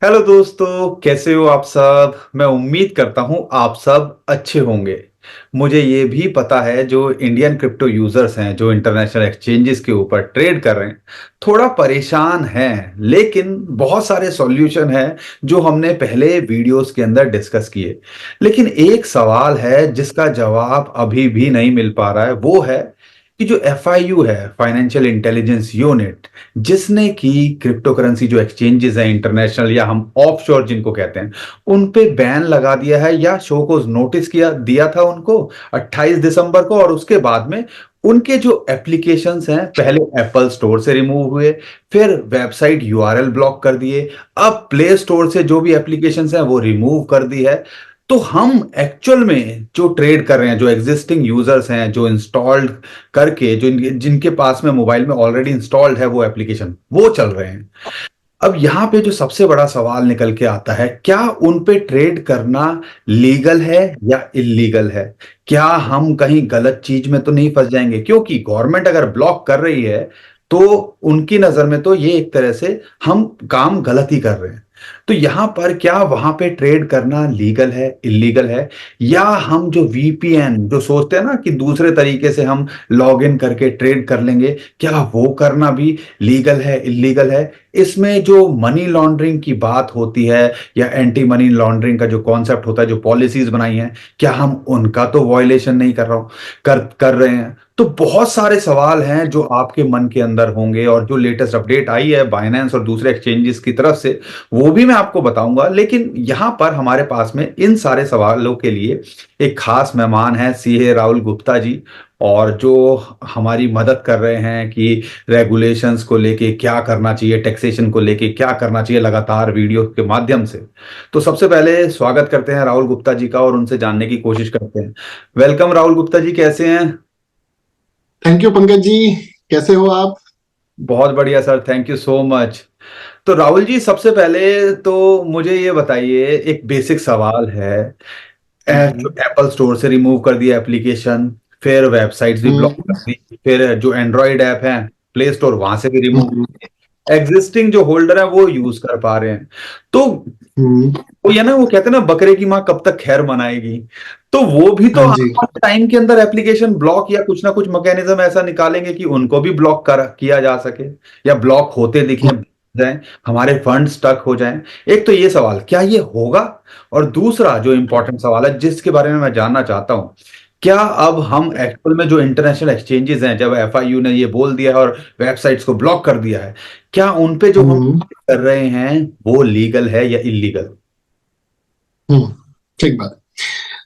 Hello दोस्तों, कैसे हो आप सब। मैं उम्मीद करता हूं आप सब अच्छे होंगे। मुझे ये भी पता है जो इंडियन क्रिप्टो यूजर्स हैं जो इंटरनेशनल एक्सचेंजेस के ऊपर ट्रेड कर रहे हैं थोड़ा परेशान हैं, लेकिन बहुत सारे सॉल्यूशन हैं जो हमने पहले वीडियोस के अंदर डिस्कस किए। लेकिन एक सवाल है जिसका जवाब अभी भी नहीं मिल पा रहा है, वो है कि जो एफआईयू है, फाइनेंशियल इंटेलिजेंस यूनिट, जिसने की क्रिप्टो करेंसी जो एक्सचेंजेस हैं इंटरनेशनल या हम ऑफशोर जिनको कहते हैं उन पे बैन लगा दिया है या शो को नोटिस किया दिया था उनको 28 दिसंबर को। और उसके बाद में उनके जो एप्लीकेशंस हैं पहले एप्पल स्टोर से रिमूव हुए, फिर वेबसाइट यूआरएल ब्लॉक कर दिए, अब प्ले स्टोर से जो भी एप्लीकेशंस हैं वो रिमूव कर दी है। तो हम एक्चुअल में जो ट्रेड कर रहे हैं, जो एग्जिस्टिंग यूजर्स हैं, जो इंस्टॉल्ड करके जो जिनके पास में मोबाइल में ऑलरेडी इंस्टॉल्ड है वो एप्लीकेशन, वो चल रहे हैं। अब यहां पे जो सबसे बड़ा सवाल निकल के आता है, क्या उन पे ट्रेड करना लीगल है या इलीगल है। क्या हम कहीं गलत चीज में तो नहीं फंस जाएंगे, क्योंकि गवर्नमेंट अगर ब्लॉक कर रही है तो उनकी नजर में तो ये एक तरह से हम काम गलत ही कर रहे हैं। तो यहां पर क्या वहां पे ट्रेड करना लीगल है, इलीगल है, या हम जो वीपीएन जो सोचते हैं ना कि दूसरे तरीके से हम लॉग इन करके ट्रेड कर लेंगे, क्या वो करना भी लीगल है, इलीगल है। इसमें जो मनी लॉन्ड्रिंग की बात होती है या एंटी मनी लॉन्ड्रिंग का जो कॉन्सेप्ट होता है, जो पॉलिसीज बनाई हैं, क्या हम उनका तो वॉयलेशन नहीं कर रहा हूं कर रहे हैं। तो बहुत सारे सवाल हैं जो आपके मन के अंदर होंगे, और जो लेटेस्ट अपडेट आई है बाइनेंस और दूसरे एक्सचेंजेस की तरफ से वो भी मैं आपको बताऊंगा। लेकिन यहां पर हमारे पास में इन सारे सवालों के लिए एक खास मेहमान है, सीए राहुल गुप्ता जी, और जो हमारी मदद कर रहे हैं कि रेगुलेशंस को लेके क्या करना चाहिए, टैक्सेशन को लेके क्या करना चाहिए, लगातार वीडियो के माध्यम से। तो सबसे पहले स्वागत करते हैं राहुल गुप्ता जी का और उनसे जानने की कोशिश करते हैं। वेलकम राहुल गुप्ता जी, कैसे हैं। Thank you Pankaj ji. कैसे हो आप? बहुत बढ़िया sir, thank you so much. तो राहुल जी, सबसे पहले तो मुझे ये बताइए, एक बेसिक सवाल है। जो हम्म। एप्पल स्टोर से रिमूव कर दिया एप्लीकेशन, फिर वेबसाइट्स भी ब्लॉक कर हम्म। दी, फिर जो एंड्रॉइड ऐप है प्ले स्टोर वहां से भी रिमूव, हम्म। एग्जिस्टिंग जो होल्डर है वो यूज कर पा रहे हैं। तो हम्म। वो ये ना, वो कहते हैं ना, बकरे की माँ कब तक खैर मनाएगी। तो वो भी तो हाँ जी। आने वाले टाइम के अंदर एप्लीकेशन ब्लॉक या कुछ ना कुछ मैकेनिज्म ऐसा निकालेंगे कि उनको भी ब्लॉक कर किया जा सके, या ब्लॉक होते दिखें जाएं, हमारे फंड स्टक हो जाएं। एक तो ये सवाल, क्या ये होगा। और दूसरा जो इंपॉर्टेंट सवाल है जिसके बारे में मैं जानना चाहता हूं, क्या अब हम एक्चुअल में जो इंटरनेशनल एक्सचेंजेस हैं, जब एफआईयू ने ये बोल दिया है और वेबसाइट्स को ब्लॉक कर दिया है, क्या उन पे जो हम हम्म। कर रहे हैं वो लीगल है या इलीगल। हम्म। ठीक बात।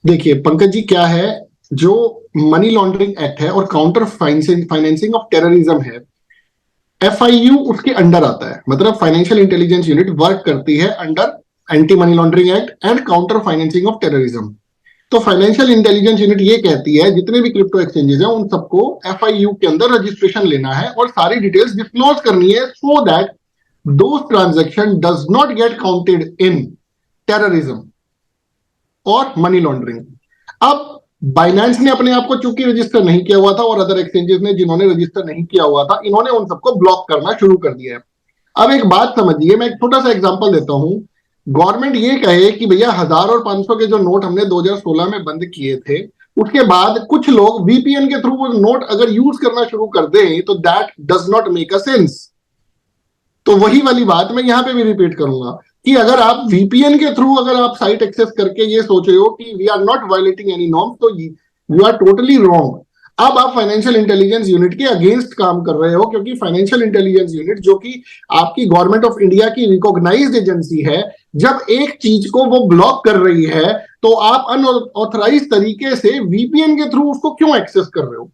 देखिए पंकज जी, क्या है जो मनी लॉन्ड्रिंग एक्ट है और काउंटर फाइनेंसिंग ऑफ टेररिज्म है, एफआईयू उसके अंडर आता है। मतलब फाइनेंशियल इंटेलिजेंस यूनिट वर्क करती है under anti money laundering act and counter financing of terrorism. तो फाइनेंशियल इंटेलिजेंस यूनिट ये कहती है जितने भी क्रिप्टो एक्सचेंजेस हैं उन सबको एफआईयू के अंदर रजिस्ट्रेशन लेना है और सारी डिटेल्स डिस्क्लोज करनी है, so that those transaction does not get counted in terrorism और मनी लॉन्ड्रिंग। अब बाइनेंस ने अपने आप को चूंकि रजिस्टर नहीं किया हुआ था और अदर एक्सचेंजेस ने जिन्होंने रजिस्टर नहीं किया हुआ था, इन्होंने उन सबको ब्लॉक करना शुरू कर दिया है। अब एक बात समझिए, मैं एक छोटा सा एग्जांपल देता हूं। गवर्नमेंट ये कहे कि भैया 1000 और 500 के जो नोट हमने 2016 में बंद किए थे, उसके बाद कुछ लोग वीपीएन के थ्रू वो नोट अगर यूज करना शुरू कर दें, तो that does not make a sense. तो वही वाली बात मैं यहां पे भी रिपीट करूंगा कि अगर आप वीपीएन के थ्रू अगर आप साइट एक्सेस करके ये सोच रहे हो कि we are not violating any norm, तो यू आर टोटली रॉन्ग। अब आप फाइनेंशियल इंटेलिजेंस यूनिट के अगेंस्ट काम कर रहे हो, क्योंकि फाइनेंशियल इंटेलिजेंस यूनिट जो कि आपकी गवर्नमेंट ऑफ इंडिया की रिकॉग्नाइज्ड एजेंसी है, जब एक चीज को वो ब्लॉक कर रही है, तो आप अनऑथराइज तरीके से वीपीएन के थ्रू उसको क्यों एक्सेस कर रहे हो?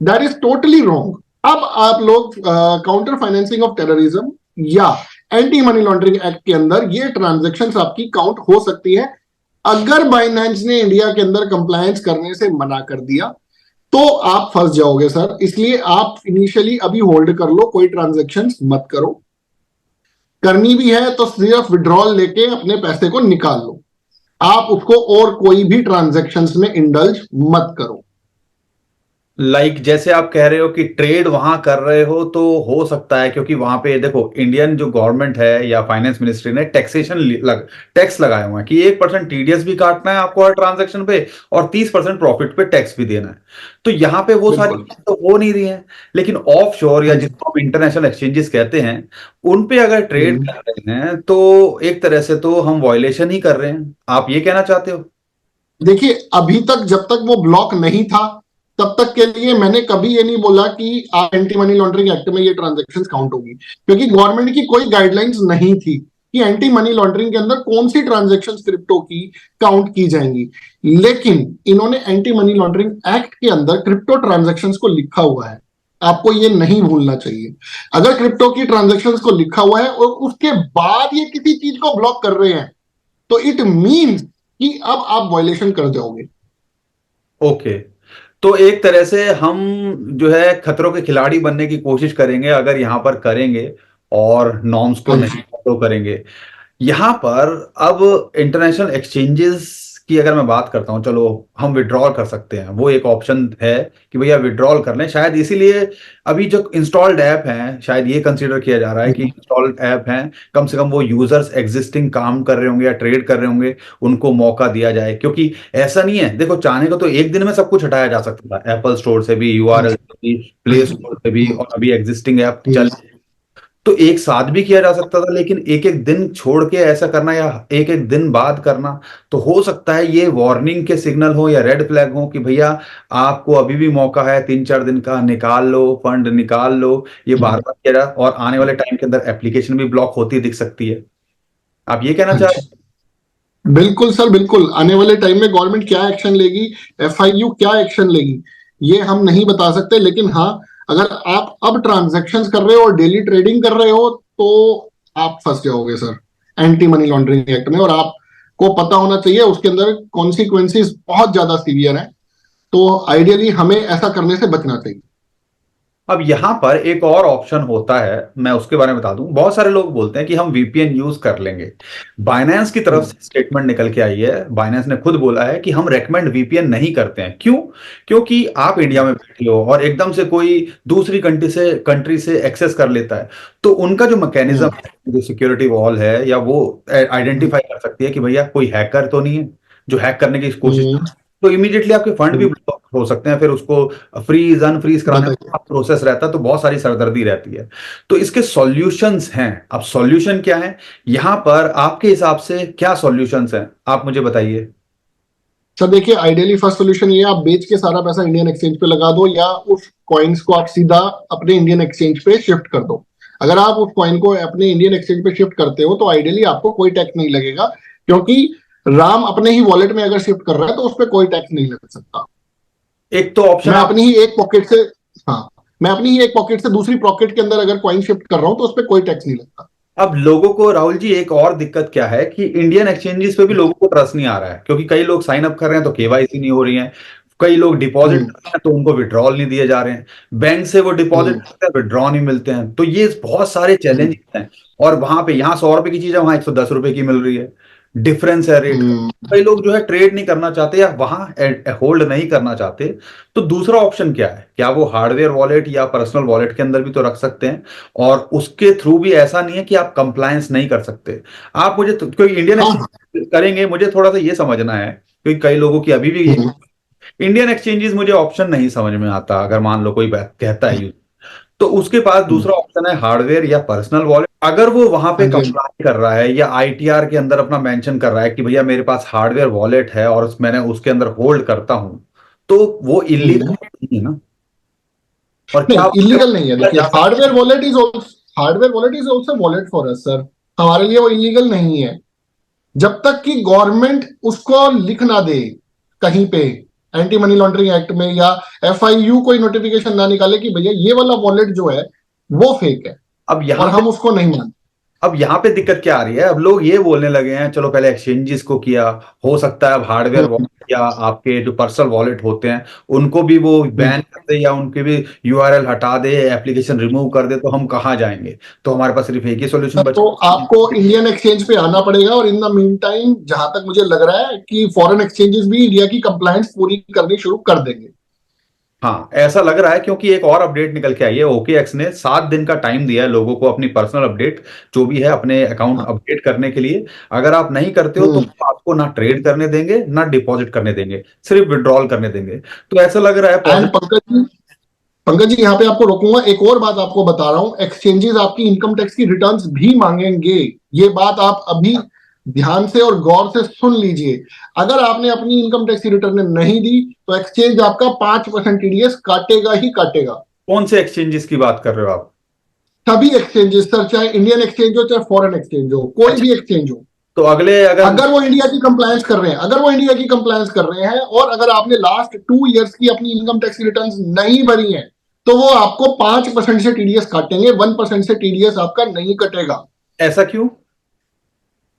That is totally wrong. अब आप लोग काउंटर फाइनेंसिंग ऑफ टेररिज्म या एंटी मनी लॉन्ड्रिंग एक्ट के अंदर ये ट्रांजेक्शन आपकी काउंट हो सकती है। अगर बाइनेंस ने इंडिया के अंदर कंप्लायंस करने से मना कर दिया तो आप फंस जाओगे सर। इसलिए आप इनिशियली अभी होल्ड कर लो, कोई ट्रांजेक्शन मत करो। करनी भी है तो सिर्फ विड्रॉल लेके अपने पैसे को निकाल लो, आप उसको और कोई भी ट्रांजेक्शन में इंडल्ज मत करो। जैसे आप कह रहे हो कि ट्रेड वहां कर रहे हो तो हो सकता है, क्योंकि वहां पे देखो इंडियन जो गवर्नमेंट है या फाइनेंस मिनिस्ट्री ने टैक्स लगाए हुए हैं कि 1% टीडीएस भी काटना है आपको हर ट्रांजैक्शन पे, और 30% प्रॉफिट पे टैक्स भी देना है। तो यहाँ पे वो सारी बिल्कुल। चीजें तो हो नहीं रही है। लेकिन ऑफ शोर या हाँ जी। जिसको हम इंटरनेशनल एक्सचेंजेस कहते हैं, उन पे अगर ट्रेड हम्म। कर रहे हैं तो एक तरह से तो हम वायलेशन ही कर रहे हैं। आप ये कहना चाहते हो? देखिए, अभी तक जब तक वो ब्लॉक नहीं था तब तक के लिए मैंने कभी ये नहीं बोला कि एंटी मनी लॉन्ड्रिंग एक्ट में ये ट्रांजैक्शंस काउंट होगी, क्योंकि गवर्नमेंट की कोई गाइडलाइंस नहीं थी कि एंटी मनी लॉन्ड्रिंग के अंदर कौन सी ट्रांजैक्शंस क्रिप्टो की काउंट की जाएंगी। लेकिन इन्होंने एंटी मनी लॉन्ड्रिंग एक्ट के अंदर क्रिप्टो ट्रांजैक्शंस को लिखा हुआ है, आपको ये नहीं भूलना चाहिए। अगर क्रिप्टो की ट्रांजैक्शंस को लिखा हुआ है और उसके बाद ये किसी चीज को ब्लॉक कर रहे हैं, तो इट मीन्स कि अब आप वायलेशन कर जाओगे। ओके। तो एक तरह से हम जो है खतरों के खिलाड़ी बनने की कोशिश करेंगे अगर यहाँ पर करेंगे, और नॉर्म्स को हाँ नहीं जी। फॉलो करेंगे। यहाँ पर अब इंटरनेशनल एक्सचेंजेस की अगर मैं बात करता हूँ, चलो हम विड्रॉल कर सकते हैं, वो एक ऑप्शन है कि भैया विड्रॉल कर लें। शायद इसीलिए अभी जो इंस्टॉल्ड ऐप हैं, शायद ये कंसीडर किया जा रहा है कि इंस्टॉल्ड ऐप हैं, कम से कम वो यूजर्स एग्जिस्टिंग काम कर रहे होंगे या ट्रेड कर रहे होंगे, उनको मौका दिया जाए। क्योंकि ऐसा नहीं है, देखो चाहने को तो एक दिन में सब कुछ हटाया जा सकता था, एप्पल स्टोर से भी, हाँ यूआरएल जी। से भी, हाँ प्ले जी। स्टोर से भी, हम्म। और अभी एग्जिस्टिंग ऐप चल, हम्म। तो एक साथ भी किया जा सकता था। लेकिन एक एक दिन छोड़ के ऐसा करना या एक एक दिन बाद करना, तो हो सकता है ये वार्निंग के सिग्नल हो या रेड फ्लैग हो कि भैया आपको अभी भी मौका है, 3-4 दिन का निकाल लो, फंड निकाल लो। ये बार हम्म। बार किया जा, और आने वाले टाइम के अंदर एप्लीकेशन भी ब्लॉक होती दिख सकती है। आप ये कहना हाँ चाह जी। रहे बिल्कुल सर, बिल्कुल। आने वाले टाइम में गवर्नमेंट क्या एक्शन लेगी, एफआईयू क्या एक्शन लेगी, ये हम नहीं बता सकते। लेकिन हाँ, अगर आप अब ट्रांजैक्शंस कर रहे हो और डेली ट्रेडिंग कर रहे हो तो आप फंस जाओगे sir anti money laundering act में। और आपको पता होना चाहिए उसके अंदर कॉन्सिक्वेंसेस बहुत ज्यादा सीवियर हैं। तो आइडियली हमें ऐसा करने से बचना चाहिए। अब यहां पर एक और ऑप्शन होता है, मैं उसके बारे में बता दूं। बहुत सारे लोग बोलते हैं कि हम वीपीएन यूज कर लेंगे। बाइनेंस की तरफ हम्म। से स्टेटमेंट निकल के आई है, बाइनेंस ने खुद बोला है कि हम रेकमेंड वीपीएन नहीं करते हैं। क्यों? क्योंकि आप इंडिया में बैठे हो और एकदम से कोई दूसरी कंट्री से एक्सेस कर लेता है, तो उनका जो मैकेनिज्म हम्म। है, जो सिक्योरिटी वॉल है, या वो आइडेंटिफाई कर सकती है कि भैया कोई हैकर तो नहीं है जो हैक करने की कोशिश, हम्म। तो इमीडिएटली आपके फंड भी हम्म। ब्लॉक हो सकते हैं। फिर उसको फ्रीज अनफ्रीज कराने बताइए। में प्रोसेस रहता है, तो बहुत सारी सरदर्दी रहती है। तो इसके सॉल्यूशंस हैं। अब सॉल्यूशन क्या है यहां पर, आपके हिसाब से क्या सॉल्यूशंस हैं, आप मुझे बताइए। सर देखिए, आइडियली फर्स्ट सोल्यूशन ये है, आप बेच के सारा पैसा इंडियन एक्सचेंज पे लगा दो, या उस कॉइन्स को आप सीधा अपने इंडियन एक्सचेंज पे शिफ्ट कर दो। अगर आप उस कॉइन को अपने इंडियन एक्सचेंज पे शिफ्ट करते हो तो आइडियली आपको कोई टैक्स नहीं लगेगा, क्योंकि राम अपने ही वॉलेट में अगर शिफ्ट कर रहा है तो उस पर कोई टैक्स नहीं लग सकता। एक तो ऑप्शन मैं आप, अपनी ही एक पॉकेट से हाँ, मैं अपनी ही एक पॉकेट से दूसरी पॉकेट के अंदर अगर कॉइन शिफ्ट कर रहा हूं तो उस पर कोई टैक्स नहीं लगता। अब लोगों को, राहुल जी, एक और दिक्कत क्या है कि इंडियन एक्सचेंजेस पे भी लोगों को ट्रस्ट नहीं आ रहा है, क्योंकि कई लोग साइन अप कर रहे हैं तो केवाईसी नहीं हो रही है। कई लोग डिपॉजिट हम्म। कर रहे हैं तो उनको विड्रॉल नहीं दिए जा रहे हैं। बैंक से वो डिपॉजिट हम्म। करते हैं, विड्रॉ नहीं मिलते हैं। तो ये बहुत सारे हम्म। चैलेंजेस हैं। और वहां पे यहाँ 100 रुपए की चीज है, वहां 110 रुपए की मिल रही है। डिफरेंस है रेट का। हम्म। कई लोग जो है ट्रेड नहीं करना चाहते या वहां होल्ड नहीं करना चाहते। तो दूसरा ऑप्शन क्या है, क्या वो हार्डवेयर वॉलेट या पर्सनल वॉलेट के अंदर भी तो रख सकते हैं, और उसके थ्रू भी ऐसा नहीं है कि आप कंप्लायंस नहीं कर सकते। आप मुझे कोई इंडियन हाँ हाँ। एक्सचेंज करेंगे, मुझे थोड़ा सा ये समझना है, क्योंकि कई लोगों की अभी भी ये, हम्म। इंडियन एक्सचेंजेस मुझे ऑप्शन नहीं समझ में आता। अगर मान लो कोई कहता है यूज, तो उसके पास हम्म। दूसरा ऑप्शन है हार्डवेयर या पर्सनल वॉलेट। अगर वो वहां पे हाँ जी। हाँ जी। कंप्लाई कर रहा है या आईटीआर के अंदर अपना मेंशन कर रहा है कि भैया मेरे पास हार्डवेयर वॉलेट है और मैंने उसके अंदर होल्ड करता हूं, तो वो इलीगल हम्म। नहीं है ना? और क्या नहीं, इलीगल नहीं है। किया देखिए, जा सकता है? Hardware wallet is also wallet for us sir. हमारे लिए वो इलीगल नहीं है जब तक कि गवर्नमेंट उसको लिख ना दे कहीं पे एंटी मनी लॉन्ड्रिंग एक्ट में, या एफआईयू कोई नोटिफिकेशन ना निकाले कि भैया ये वाला वॉलेट जो है वो फेक है, अब और यहाँ पे हम उसको नहीं मानते। अब यहाँ पे दिक्कत क्या आ रही है, अब लोग ये बोलने लगे हैं चलो पहले एक्सचेंजेस को किया, हो सकता है अब हार्डवेयर हम्म। वॉलेट या आपके जो पर्सनल वॉलेट होते हैं उनको भी वो बैन हम्म। कर दे, या उनके भी यूआरएल हटा दे, एप्लीकेशन रिमूव कर दे, तो हम कहाँ जाएंगे? तो हमारे पास सिर्फ एक ही सोल्यूशन तो बचा। आपको इंडियन एक्सचेंज पे आना पड़ेगा, और इन द मीन टाइम जहां तक मुझे लग रहा है कि फॉरेन एक्सचेंजेस भी इंडिया की कंप्लायंस पूरी करनी शुरू कर देंगे। हाँ, ऐसा लग रहा है क्योंकि एक और अपडेट निकल के आई है। ओकेएक्स ने 7 दिन का टाइम दिया है लोगों को अपनी पर्सनल अपडेट जो भी है अपने अकाउंट हाँ। अपडेट करने के लिए। अगर आप नहीं करते हो तो हम्म। वो आपको ना ट्रेड करने देंगे ना डिपॉजिट करने देंगे, सिर्फ विड्रॉल करने देंगे। तो ऐसा लग रहा है एंड पॉजिटिव। पंकज जी यहाँ पे आपको रोकूंगा, एक और बात आपको बता रहा हूं, एक्सचेंजेस आपकी इनकम टैक्स की रिटर्न्स भी मांगेंगे। ये बात आप अभी ध्यान से और गौर से सुन लीजिए। अगर आपने अपनी इनकम टैक्स की रिटर्न नहीं दी तो एक्सचेंज आपका 5% टीडीएस काटेगा ही काटेगा। कौन से एक्सचेंजेस की बात कर रहे हो आप? सभी एक्सचेंजेस सर, चाहे इंडियन एक्सचेंज हो चाहे फॉरेन एक्सचेंज हो, कोई अच्छा, भी एक्सचेंज हो। तो अगले अगर अगर वो इंडिया की कंप्लायंस कर रहे हैं, अगर वो इंडिया की कंप्लायंस कर रहे हैं और अगर आपने लास्ट 2 इयर्स की अपनी इनकम टैक्स की रिटर्न नहीं भरी है, तो वो आपको 5% से टीडीएस काटेंगे, 1% से टीडीएस आपका नहीं कटेगा। ऐसा क्यों?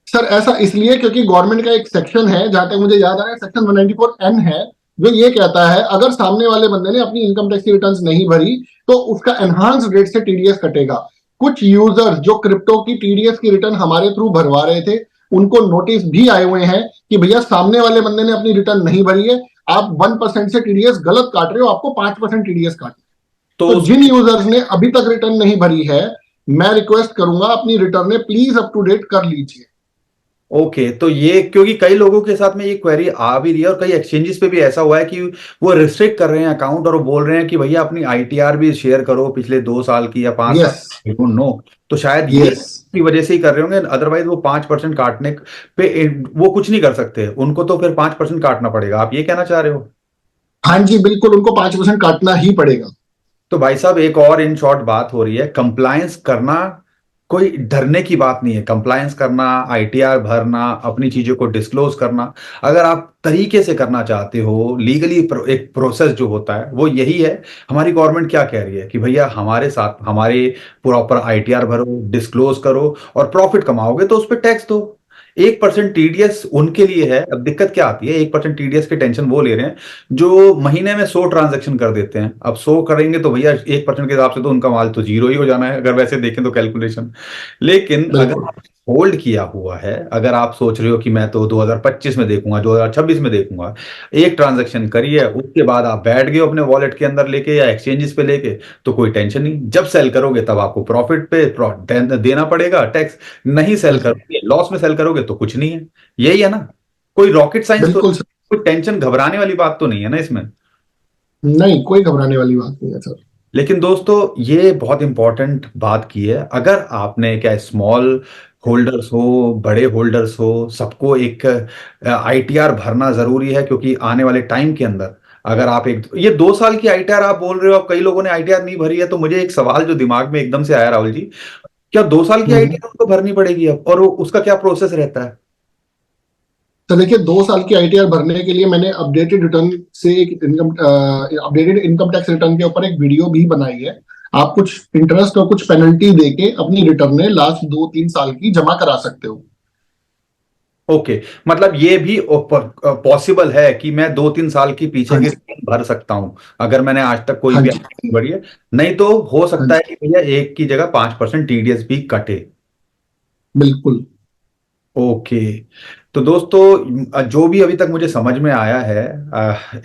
सर ऐसा इसलिए क्योंकि गवर्नमेंट का एक सेक्शन है, जहां तक मुझे याद आ रहा है सेक्शन 194N है, जो ये कहता है अगर सामने वाले बंदे ने अपनी इनकम टैक्स की रिटर्न नहीं भरी तो उसका एनहांस रेट से टीडीएस कटेगा। कुछ यूजर्स जो क्रिप्टो की टीडीएस की रिटर्न हमारे थ्रू भरवा रहे थे, उनको नोटिस भी आए हुए हैं कि भैया सामने वाले बंदे ने अपनी रिटर्न नहीं भरी है, आप 1% से टीडीएस गलत काट रहे हो, आपको 5% टीडीएस काट। तो तो उस जिन यूजर्स ने अभी तक रिटर्न नहीं भरी है, मैं रिक्वेस्ट करूंगा अपनी return please up to date कर लीजिए। ओके, तो ये क्योंकि कई लोगों के साथ में ये क्वेरी आ भी रही है और कई एक्सचेंजेस पे भी ऐसा हुआ है कि वो रिस्ट्रिक्ट कर रहे हैं अकाउंट और वो बोल रहे हैं कि भैया अपनी आईटीआर भी शेयर करो पिछले 2 साल की या 5 साल यस। की, आई डोंट नो। तो शायद ये यस। की वजह से ही कर रहे होंगे, अदरवाइज वो 5% काटने पे वो कुछ नहीं कर सकते, उनको तो फिर 5% काटना पड़ेगा। आप ये कहना चाह रहे हो? हाँ जी बिल्कुल, उनको 5% काटना ही पड़ेगा। तो भाई साहब एक और इन शॉर्ट बात हो रही है, कंप्लायंस करना कोई डरने की बात नहीं है। कंप्लायंस करना, आईटीआर भरना, अपनी चीजों को डिस्क्लोज करना, अगर आप तरीके से करना चाहते हो लीगली, एक प्रोसेस जो होता है वो यही है। हमारी गवर्नमेंट क्या कह रही है कि भैया हमारे साथ हमारे प्रॉपर आईटीआर भरो, डिस्क्लोज करो, और प्रॉफिट कमाओगे तो उस पर टैक्स दो। 1% टीडीएस उनके लिए है। अब दिक्कत क्या आती है, 1% टीडीएस की टेंशन वो ले रहे हैं जो महीने में 100 ट्रांजेक्शन कर देते हैं। अब 100 करेंगे तो भैया 1% के हिसाब से तो उनका माल तो जीरो ही हो जाना है, अगर वैसे देखें तो कैलकुलेशन। लेकिन अगर बिल्कुल। आप होल्ड किया हुआ है, अगर आप सोच रहे हो कि मैं तो 2025 में देखूंगा, 2026 में देखूंगा, एक ट्रांजेक्शन करिए उसके बाद आप बैठ गए अपने वॉलेट के अंदर लेके या एक्सचेंजेस पे लेके, तो कोई टेंशन नहीं। जब सेल करोगे तब आपको प्रॉफिट पे देना पड़ेगा टैक्स, नहीं सेल बिल्कुल। करोगे, लॉस में सेल करोगे तो कुछ नहीं है। यही है ना, कोई रॉकेट साइंस तो, बिल्कुल सर। कोई टेंशन घबराने वाली बात तो नहीं है ना इसमें। नहीं, कोई घबराने वाली बात नहीं है सर। लेकिन दोस्तों ये बहुत इंपॉर्टेंट बात की है, अगर आपने क्या स्मॉल होल्डर्स हो, बड़े होल्डर्स हो, सबको एक आईटीआर भरना जरूरी है, क्योंकि आने वाले टाइम के अंदर अगर आप एक ये 2 साल की आईटीआर आप बोल रहे हो, अब कई लोगों ने आईटीआर नहीं भरी है, तो मुझे एक सवाल जो दिमाग में एकदम से आया राहुल जी, क्या 2 साल की हम्म। आईटीआर उनको भरनी पड़ेगी अब, और उसका क्या प्रोसेस रहता है? तो देखिए, 2 साल की आईटीआर भरने के लिए मैंने अपडेटेड रिटर्न से एक income updated income tax return के ऊपर एक वीडियो भी बनाई है। आप कुछ इंटरेस्ट और कुछ पेनल्टी देके अपनी रिटर्न लास्ट 2-3 साल की जमा करा सकते हो। ओके, मतलब ये भी पॉसिबल है कि मैं 2-3 साल की पीछे हाँ की जी। रकम भर सकता हूँ अगर मैंने आज तक कोई हाँ भी जी। आमदनी नहीं बढ़ी है। नहीं तो हो हाँ सकता है जी। कि भैया एक की जगह 5% टीडीएस भी कटे। बिल्कुल। ओके, तो दोस्तों जो भी अभी तक मुझे समझ में आया है,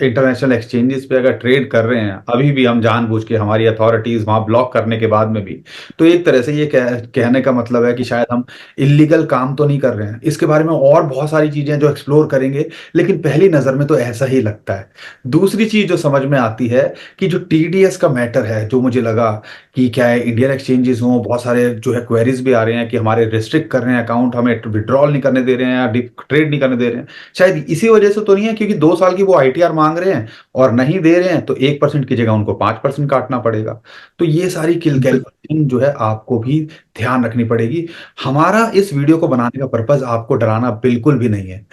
इंटरनेशनल एक्सचेंजेस पे अगर ट्रेड कर रहे हैं अभी भी हम जानबूझ के, हमारी अथॉरिटीज वहां ब्लॉक करने के बाद में भी, तो एक तरह से ये कहने का मतलब है कि शायद हम इलीगल काम तो नहीं कर रहे हैं। इसके बारे में और बहुत सारी चीजें जो एक्सप्लोर करेंगे, लेकिन पहली नजर में तो ऐसा ही लगता है। दूसरी चीज जो समझ में आती है कि जो टीडीएस का मैटर है, जो मुझे लगा कि क्या है, इंडियन एक्सचेंजेस हों, बहुत सारे जो है क्वेरीज भी आ रहे हैं कि हमारे रिस्ट्रिक्ट कर रहे हैं अकाउंट, हमें विड्रॉल नहीं करने दे रहे हैं या ट्रेड नहीं करने दे रहे हैं। शायद इसी वजह से तो नहीं है, क्योंकि 2 साल की वो आईटीआर मांग रहे हैं और नहीं दे रहे हैं, तो 1% की जगह उनको 5% काटना पड़ेगा। तो ये सारी कैलकुलेशन जो है आपको भी ध्यान रखनी पड़ेगी। हमारा इस वीडियो को बनाने का पर्पज आपको डराना बिल्कुल भी नहीं है।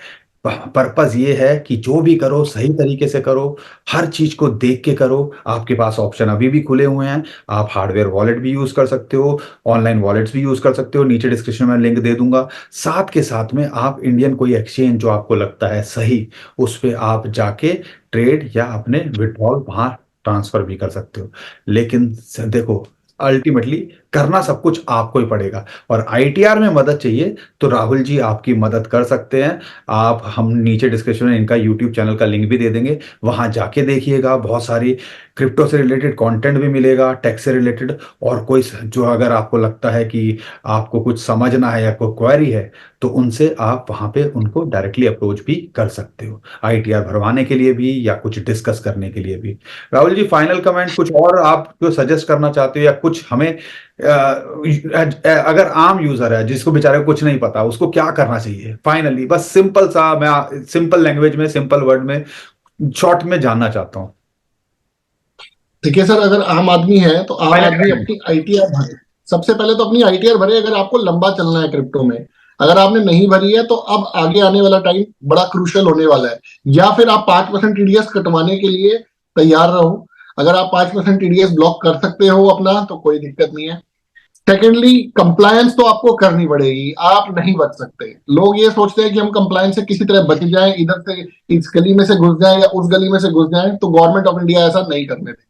पर्पज ये है कि जो भी करो सही तरीके से करो, हर चीज को देख के करो। आपके पास ऑप्शन अभी भी खुले हुए हैं, आप हार्डवेयर वॉलेट भी यूज कर सकते हो, ऑनलाइन वॉलेट्स भी यूज कर सकते हो, नीचे डिस्क्रिप्शन में लिंक दे दूंगा। साथ के साथ में आप इंडियन कोई एक्सचेंज जो आपको लगता है सही, उस पे आप जाके ट्रेड या अपने विड्रॉल वहां ट्रांसफर भी कर सकते हो। लेकिन देखो, अल्टीमेटली करना सब कुछ आपको ही पड़ेगा। और आईटीआर में मदद चाहिए तो राहुल जी आपकी मदद कर सकते हैं। आप हम नीचे डिस्क्रिप्शन में इनका यूट्यूब चैनल का लिंक भी दे देंगे, वहाँ जाके देखिएगा। बहुत सारी क्रिप्टो से रिलेटेड कंटेंट भी मिलेगा, टैक्स से रिलेटेड। और कोई जो अगर आपको लगता है कि आपको कुछ समझना है या कोई क्वेरी है तो उनसे आप वहाँ पे उनको डायरेक्टली अप्रोच भी कर सकते हो, आईटीआर भरवाने के लिए भी या कुछ डिस्कस करने के लिए भी। राहुल जी, फाइनल कमेंट कुछ और आप जो सजेस्ट करना चाहते हो या कुछ हमें अगर आम यूजर है जिसको बेचारे को कुछ नहीं पता उसको क्या करना चाहिए, फाइनली बस सिंपल सा, मैं सिंपल लैंग्वेज में सिंपल वर्ड में शॉर्ट में जानना चाहता हूँ। देखिए सर, अगर आम आदमी है तो आम फाइनल आदमी कमेंट। अपनी आईटीआर भरे। सबसे पहले तो अपनी आईटीआर भरे, अगर आपको लंबा चलना है क्रिप्टो में। अगर आपने नहीं भरी है तो अब आगे आने वाला टाइम बड़ा क्रूशियल होने वाला है। या फिर आप 5% टीडीएस कटवाने के लिए तैयार रहो। अगर आप 5% टीडीएस ब्लॉक कर सकते हो अपना तो कोई दिक्कत नहीं है। सेकेंडली, कंप्लायंस तो आपको करनी पड़ेगी, आप नहीं बच सकते। लोग ये सोचते हैं कि हम कंप्लायंस से किसी तरह बच जाएं, इधर से इस गली में से घुस जाएं या उस गली में से घुस जाएं, तो गवर्नमेंट ऑफ इंडिया ऐसा नहीं करने देगी।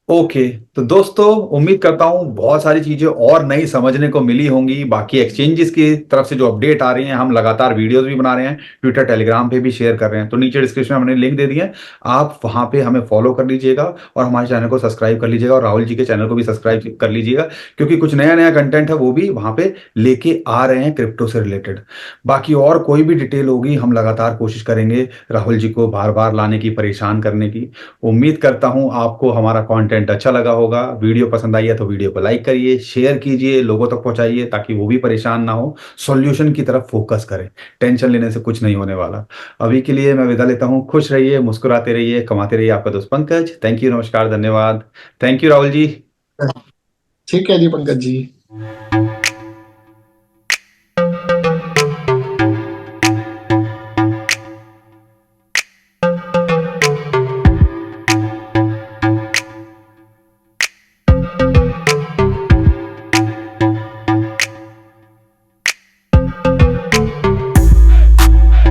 ओके, तो दोस्तों उम्मीद करता हूँ बहुत सारी चीजें और नई समझने को मिली होंगी। बाकी एक्सचेंजेस की तरफ से जो अपडेट आ रही हैं, हम लगातार वीडियोस भी बना रहे हैं, ट्विटर टेलीग्राम पे भी शेयर कर रहे हैं, तो नीचे डिस्क्रिप्शन में हमने लिंक दे दिया है। आप वहां पे हमें फॉलो कर लीजिएगा और हमारे चैनल को सब्सक्राइब कर लीजिएगा और राहुल जी के चैनल को भी सब्सक्राइब कर लीजिएगा, क्योंकि कुछ नया नया कंटेंट है वो भी वहां पे लेके आ रहे हैं क्रिप्टो से रिलेटेड। बाकी और कोई भी डिटेल होगी हम लगातार कोशिश करेंगे राहुल जी को बार बार लाने की, परेशान करने की। उम्मीद करता हूं आपको हमारा कंटेंट अच्छा लगा होगा। वीडियो पसंद आई है तो वीडियो को लाइक करिए, शेयर कीजिए, लोगों तक पहुंचाइए ताकि वो भी परेशान ना हो, सॉल्यूशन की तरफ फोकस करें। टेंशन लेने से कुछ नहीं होने वाला। अभी के लिए मैं विदा लेता हूं। खुश रहिए, मुस्कुराते रहिए, कमाते रहिए। आपका दोस्त पंकज। थैंक यू, नमस्कार, धन्यवाद। Thank you Rahul ji. ठीक है जी पंकज जी।